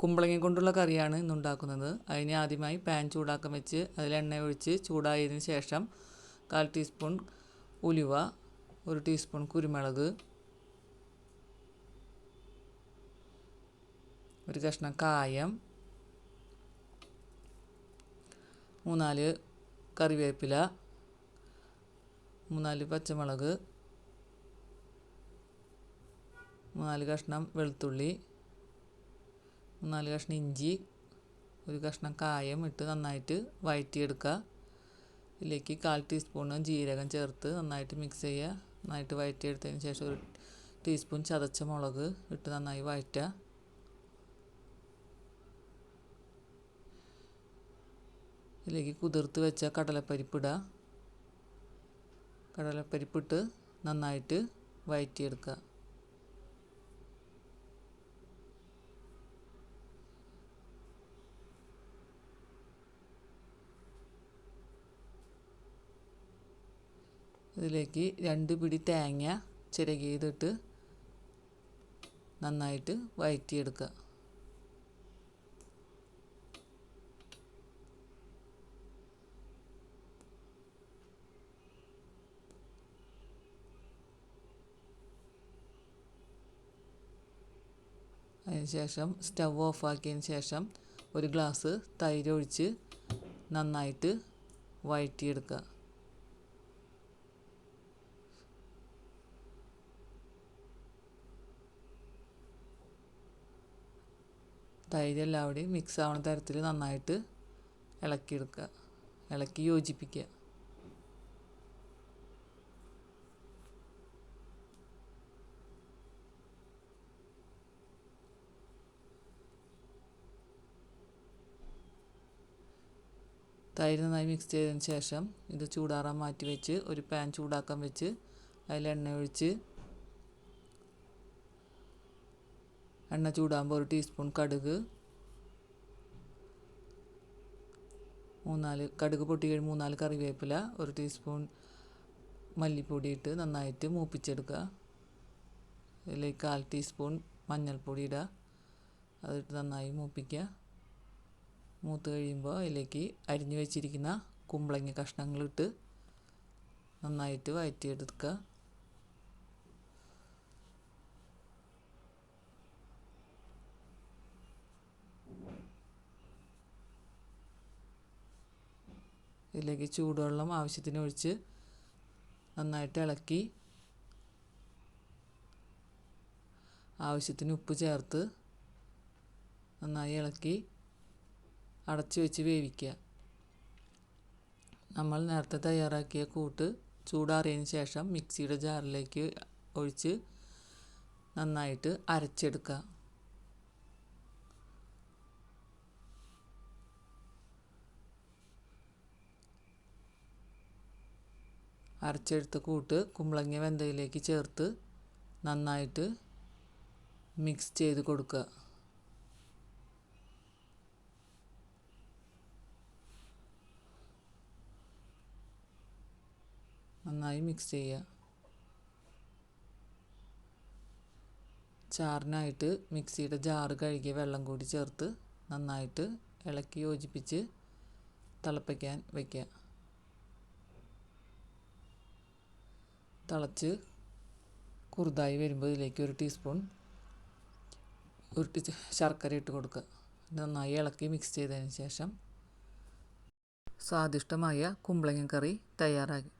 കുമ്പളങ്ങ കൊണ്ടുള്ള കറിയാണ് ഇന്നുണ്ടാക്കുന്നത്. അതിന് ആദ്യമായി പാൻ ചൂടാക്കാൻ വെച്ച് അതിൽ എണ്ണ ഒഴിച്ച് ചൂടായതിന് ശേഷം 1/4 ടീസ്പൂൺ ഉലുവ, 1 ടീസ്പൂൺ കുരുമുളക്, 1 കഷ്ണം കായം, 3-4 കറിവേപ്പില, 3-4 പച്ചമുളക്, 3-4 കഷ്ണം വെളുത്തുള്ളി, 3-4 കഷ്ണം ഇഞ്ചി, 1 കഷ്ണം കായം ഇട്ട് നന്നായിട്ട് വഴറ്റിയെടുക്കുക. ഇതിലേക്ക് 1/4 ടീസ്പൂൺ ജീരകം ചേർത്ത് നന്നായിട്ട് മിക്സ് ചെയ്യുക. നന്നായിട്ട് വഴറ്റിയെടുത്തതിന് ശേഷം 1 ടീസ്പൂൺ ചതച്ച മുളക് ഇട്ട് നന്നായി വഴറ്റുക. ഇതിലേക്ക് കുതിർത്ത് വെച്ച കടലപ്പരിപ്പിടുക. കടലപ്പരിപ്പിട്ട് നന്നായിട്ട് വഴറ്റിയെടുക്കുക. ഇതിലേക്ക് 2 പിടി തേങ്ങ ചിരകിയതിട്ട് നന്നായിട്ട് വഴറ്റിയെടുക്കുക. അതിനുശേഷം സ്റ്റവ് ഓഫാക്കിയതിന് ശേഷം 1 ഗ്ലാസ് തൈര് ഒഴിച്ച് നന്നായിട്ട് വഴറ്റിയെടുക്കുക. തൈര് എല്ലാവിടെയും മിക്സ് ആവുന്ന തരത്തിൽ നന്നായിട്ട് ഇളക്കിയെടുക്കുക, ഇളക്കി യോജിപ്പിക്കുക. തൈര് നന്നായി മിക്സ് ചെയ്തതിന് ശേഷം ഇത് ചൂടാറാൻ മാറ്റി വെച്ച് ഒരു പാൻ ചൂടാക്കാൻ വെച്ച് അതിൽ എണ്ണ ഒഴിച്ച് എണ്ണ ചൂടാകുമ്പോൾ 1 ടീസ്പൂൺ കടുക്, കടുക് പൊട്ടി കഴിയുമ്പോൾ 3-4 കറിവേപ്പില, 1 ടീസ്പൂൺ മല്ലിപ്പൊടി ഇട്ട് നന്നായിട്ട് മൂപ്പിച്ചെടുക്കുക. ഇതിലേക്ക് 1/4 ടീസ്പൂൺ മഞ്ഞൾപ്പൊടി ഇടുക. അതിട്ട് നന്നായി മൂപ്പിക്കുക. മൂത്ത് കഴിയുമ്പോൾ അതിലേക്ക് അരിഞ്ഞു വെച്ചിരിക്കുന്ന കുമ്പളങ്ങ കഷ്ണങ്ങളിട്ട് നന്നായിട്ട് വഴറ്റിയെടുക്കുക. ഇതിലേക്ക് ചൂടുവെള്ളം ആവശ്യത്തിന് ഒഴിച്ച് നന്നായിട്ട് ഇളക്കി ആവശ്യത്തിന് ഉപ്പ് ചേർത്ത് നന്നായി ഇളക്കി അടച്ചു വെച്ച് വേവിക്കുക. നമ്മൾ നേരത്തെ തയ്യാറാക്കിയ കൂട്ട് ചൂടാറിയതിന് ശേഷം മിക്സിയുടെ ജാറിലേക്ക് ഒഴിച്ച് നന്നായിട്ട് അരച്ചെടുക്കുക. അരച്ചെടുത്ത കൂട്ട് കുമ്പളങ്ങ വെന്തയിലേക്ക് ചേർത്ത് നന്നായിട്ട് മിക്സ് ചെയ്ത് കൊടുക്കുക. നന്നായി മിക്സ് ചെയ്യുക. ചാറിനായിട്ട് മിക്സിയുടെ ജാറ് കഴുകിയ വെള്ളം കൂടി ചേർത്ത് നന്നായിട്ട് ഇളക്കി യോജിപ്പിച്ച് തിളപ്പിക്കാൻ വയ്ക്കുക. തിളച്ച് കുറുതായി വരുമ്പോൾ ഇതിലേക്ക് 1 ടീസ്പൂൺ ശർക്കര ഇട്ട് കൊടുക്കുക. നന്നായി ഇളക്കി മിക്സ് ചെയ്തതിന് ശേഷം സ്വാദിഷ്ടമായ കുമ്പളങ്ങ കറി തയ്യാറാക്കി.